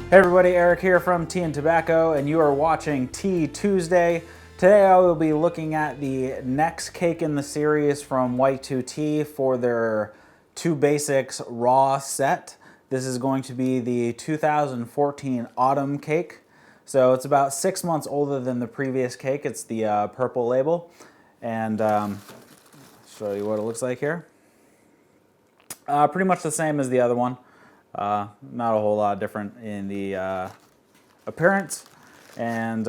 Hey everybody, Eric here from Tea and Tobacco, and you are watching Tea Tuesday. Today I will be looking at the next cake in the series from White2Tea for their 2 Basics Raw set. This is going to be the 2014 Autumn cake. So it's about 6 months older than the previous cake. It's the purple label. And show you what it looks like here. Pretty much the same as the other one. Not a whole lot different in the appearance. And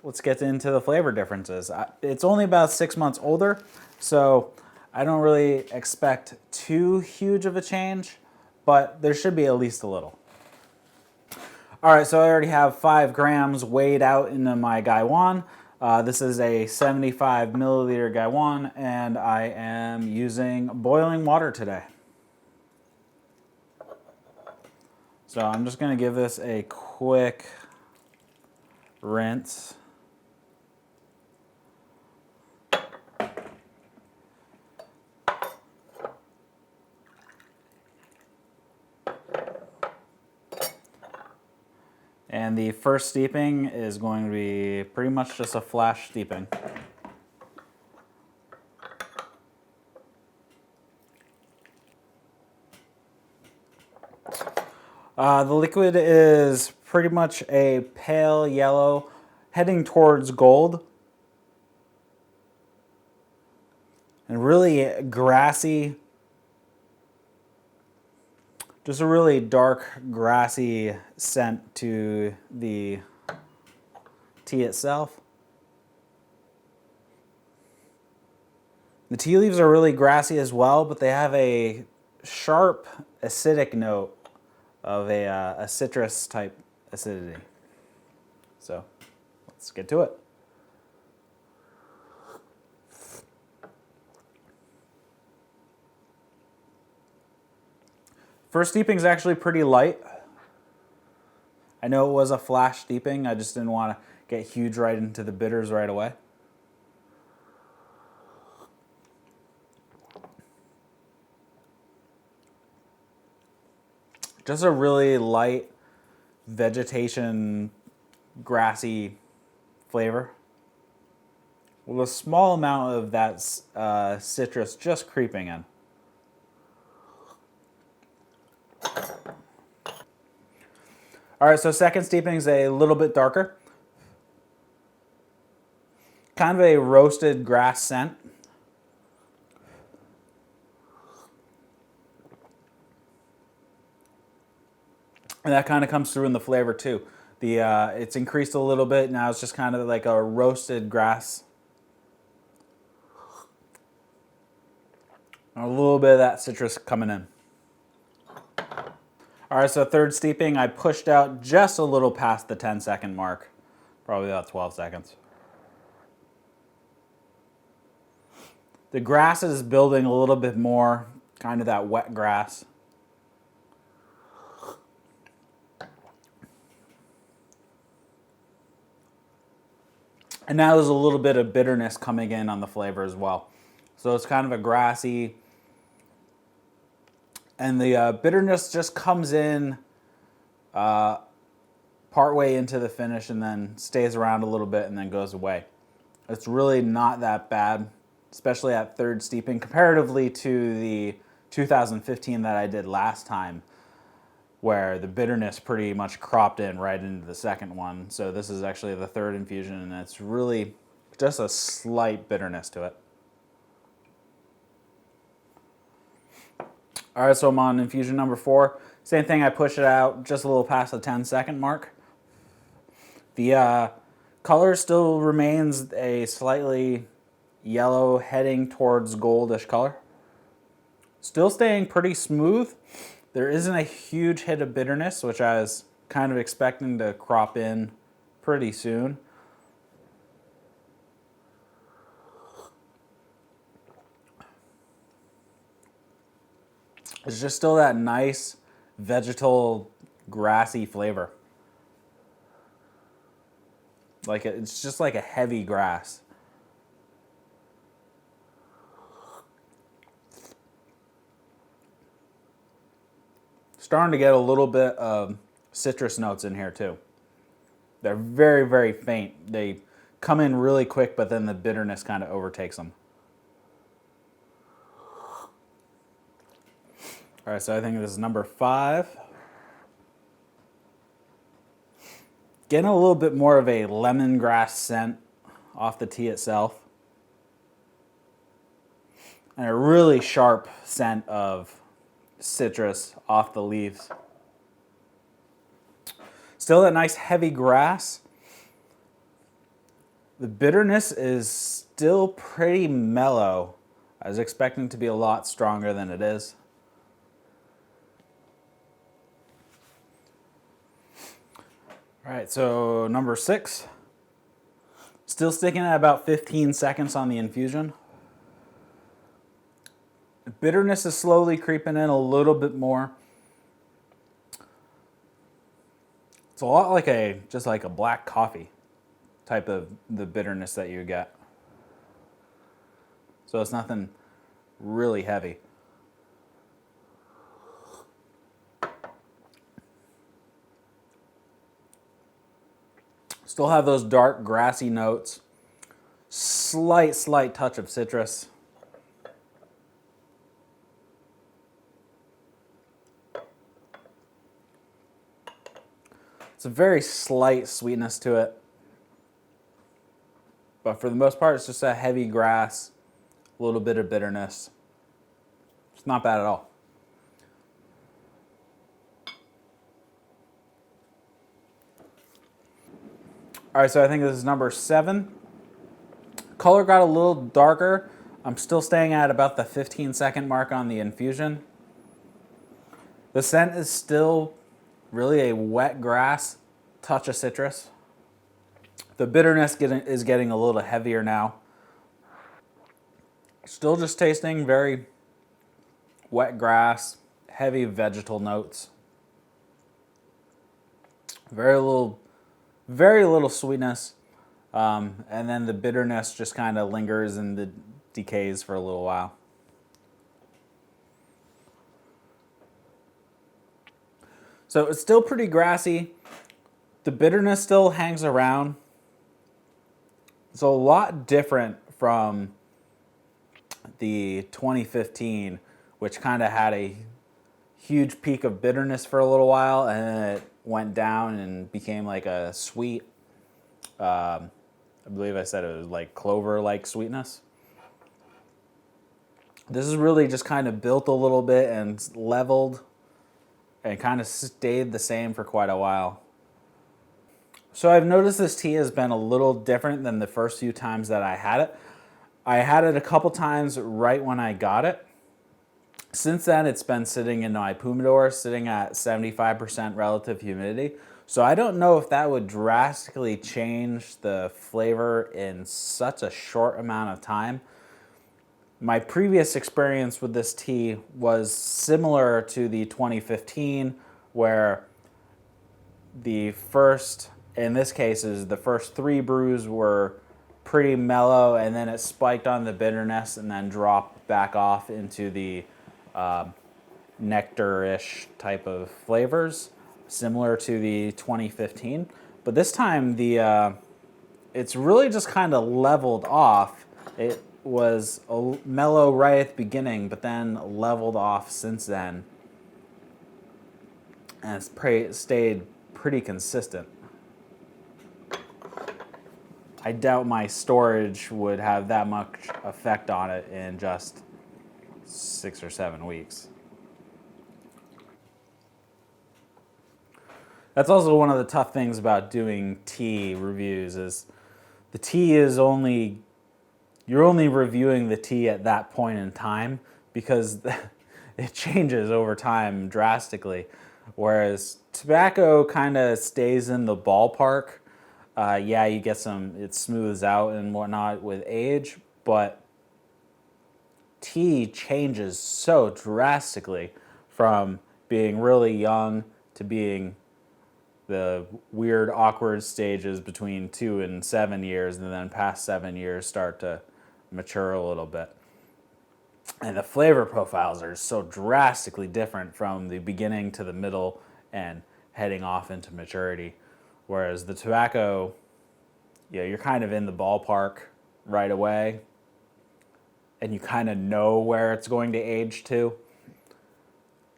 let's get into the flavor differences. It's only about 6 months older, so I don't really expect too huge of a change, but there should be at least a little. All right, so I already have 5 grams weighed out into my gaiwan. This is a 75 milliliter gaiwan, and I am using boiling water today. So I'm just going to give this a quick rinse. And the first steeping is going to be pretty much just a flash steeping. The liquid is pretty much a pale yellow, heading towards gold. And really grassy, just a really dark, grassy scent to the tea itself. The tea leaves are really grassy as well, but they have a sharp acidic note of a citrus type acidity. So let's get to it. First steeping is actually pretty light. I know it was a flash steeping, I just didn't want to get huge right into the bitters right away. Just a really light vegetation, grassy flavor with a small amount of that citrus just creeping in. All right, so second steeping is a little bit darker. Kind of a roasted grass scent. And that kind of comes through in the flavor too. It's increased a little bit. Now it's just kind of like a roasted grass. And a little bit of that citrus coming in. All right, so third steeping, I pushed out just a little past the 10-second mark. Probably about 12 seconds. The grass is building a little bit more, kind of that wet grass. And now there's a little bit of bitterness coming in on the flavor as well. So it's kind of a grassy, and the bitterness just comes in partway into the finish and then stays around a little bit and then goes away. It's really not that bad, especially at third steeping, comparatively to the 2015 that I did last time, where the bitterness pretty much cropped in right into the second one. So this is actually the third infusion, and it's really just a slight bitterness to it. All right, so I'm on infusion number 4. Same thing, I push it out just a little past the 10-second mark. The color still remains a slightly yellow heading towards goldish color. Still staying pretty smooth. There isn't a huge hit of bitterness, which I was kind of expecting to crop in pretty soon. It's just still that nice vegetal grassy flavor. Like it's just like a heavy grass. Starting to get a little bit of citrus notes in here too. They're very, very faint. They come in really quick, but then the bitterness kind of overtakes them. All right, so I think this is number 5. Getting a little bit more of a lemongrass scent off the tea itself. And a really sharp scent of citrus off the leaves. Still that nice heavy grass. The bitterness is still pretty mellow. I was expecting it to be a lot stronger than it is. All right, so number 6. Still sticking at about 15 seconds on the infusion. The bitterness is slowly creeping in a little bit more. It's a lot like just like a black coffee type of the bitterness that you get. So it's nothing really heavy. Still have those dark grassy notes. Slight touch of citrus. It's a very slight sweetness to it. But for the most part, it's just a heavy grass, a little bit of bitterness. It's not bad at all. All right, so I think this is number 7. Color got a little darker. I'm still staying at about the 15-second mark on the infusion. The scent is still really a wet grass, touch of citrus. The bitterness is getting a little heavier now. Still just tasting very wet grass, heavy vegetal notes. Very little sweetness. And then the bitterness just kind of lingers and decays for a little while. So it's still pretty grassy. The bitterness still hangs around. It's a lot different from the 2015, which kind of had a huge peak of bitterness for a little while, and then it went down and became like a sweet, I believe I said it was like clover-like sweetness. This is really just kind of built a little bit and leveled and kind of stayed the same for quite a while. So I've noticed this tea has been a little different than the first few times that I had it. I had it a couple times right when I got it. Since then, it's been sitting in my humidor, sitting at 75% relative humidity. So I don't know if that would drastically change the flavor in such a short amount of time. My previous experience with this tea was similar to the 2015, where the first, in this case, the first 3 brews were pretty mellow, and then it spiked on the bitterness and then dropped back off into the nectar-ish type of flavors, similar to the 2015. But this time, it's really just kind of leveled off. It was mellow right at the beginning, but then leveled off since then. And it's stayed pretty consistent. I doubt my storage would have that much effect on it in just 6 or 7 weeks. That's also one of the tough things about doing tea reviews is the tea is you're only reviewing the tea at that point in time because it changes over time drastically. Whereas tobacco kind of stays in the ballpark. Yeah, you get it smooths out and whatnot with age, but tea changes so drastically from being really young to being the weird, awkward stages between 2 and 7 years, and then past 7 years start to mature a little bit. And the flavor profiles are so drastically different from the beginning to the middle and heading off into maturity. Whereas the tobacco, yeah, you're kind of in the ballpark right away, and you kind of know where it's going to age to.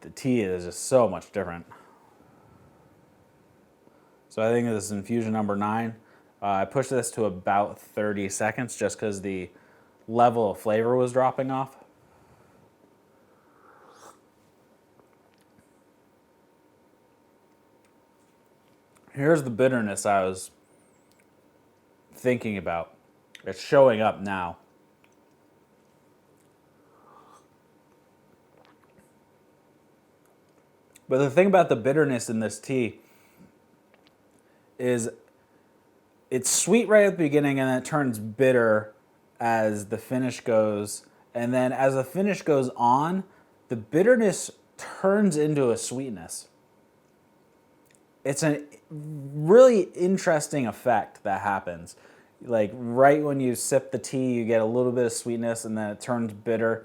The tea is just so much different. So I think this is infusion number 9. I pushed this to about 30 seconds just because the level of flavor was dropping off. Here's the bitterness I was thinking about. It's showing up now. But the thing about the bitterness in this tea is it's sweet right at the beginning and then it turns bitter as the finish goes. And then as the finish goes on, the bitterness turns into a sweetness. It's a really interesting effect that happens. Like right when you sip the tea, you get a little bit of sweetness and then it turns bitter.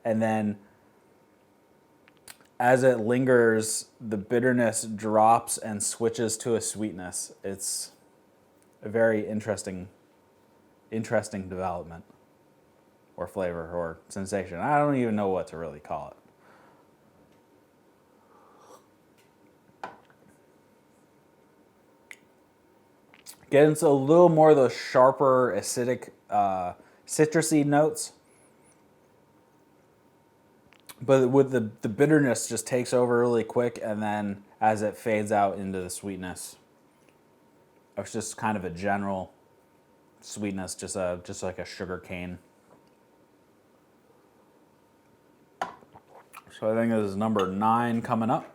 And then as it lingers, the bitterness drops and switches to a sweetness. It's a very interesting development or flavor or sensation. I don't even know what to really call it. Getting a little more of those sharper, acidic, citrusy notes. But with the bitterness just takes over really quick, and then as it fades out into the sweetness, it's just kind of a general sweetness, just like a sugar cane. So I think this is number 9 coming up.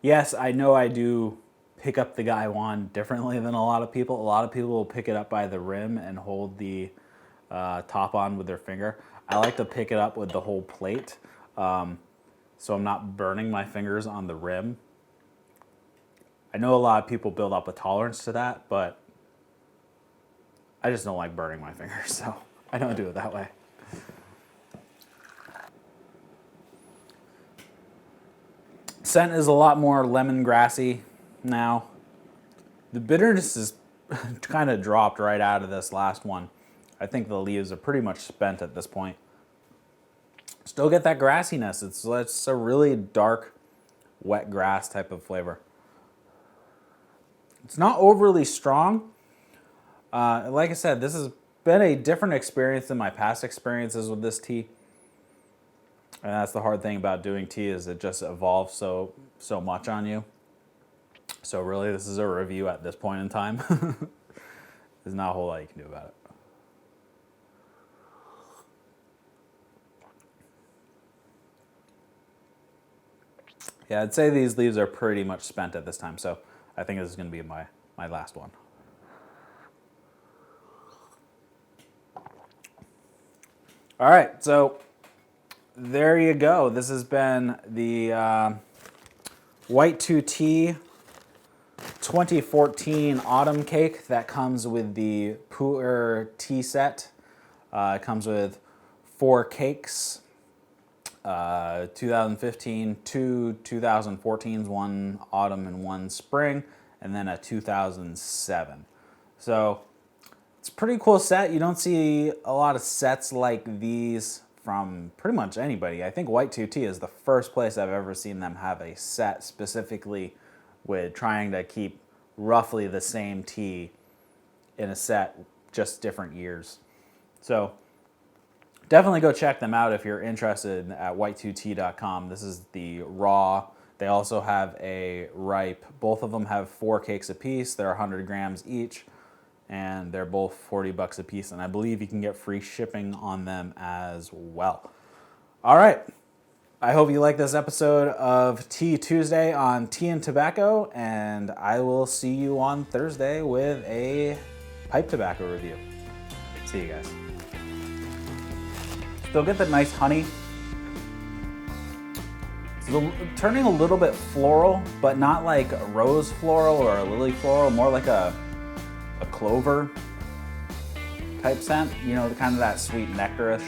Yes, I know I do pick up the Gaiwan differently than a lot of people. A lot of people will pick it up by the rim and hold the top on with their finger. I like to pick it up with the whole plate, so I'm not burning my fingers on the rim. I know a lot of people build up a tolerance to that, but I just don't like burning my fingers, so I don't do it that way. Scent is a lot more lemongrassy now. The bitterness is kind of dropped right out of this last one. I think the leaves are pretty much spent at this point. Still get that grassiness. It's a really dark, wet grass type of flavor. It's not overly strong. Like I said, this has been a different experience than my past experiences with this tea. And that's the hard thing about doing tea, is it just evolves so much on you. So really, this is a review at this point in time. There's not a whole lot you can do about it. Yeah, I'd say these leaves are pretty much spent at this time, so I think this is going to be my last one. All right, so there you go. This has been the White2Tea 2014 Autumn Cake that comes with the Pu Erh tea set. It comes with 4 cakes, 2015, 2 2014s, 1 autumn and 1 spring, and then a 2007. So it's a pretty cool set. You don't see a lot of sets like these from pretty much anybody. I think White2Tea is the first place I've ever seen them have a set specifically with trying to keep roughly the same tea in a set, just different years. So definitely go check them out if you're interested at white2tea.com. This is the raw. They also have a ripe. Both of them have 4 cakes apiece. They're 100 grams each, and they're both 40 bucks a piece, and I believe you can get free shipping on them as well. All right, I hope you like this episode of Tea Tuesday on Tea and Tobacco, and I will see you on Thursday with a pipe tobacco review. See you guys. Still get the nice honey. It's turning a little bit floral, but not like a rose floral or a lily floral, more like a clover type scent, you know, kind of that sweet nectarish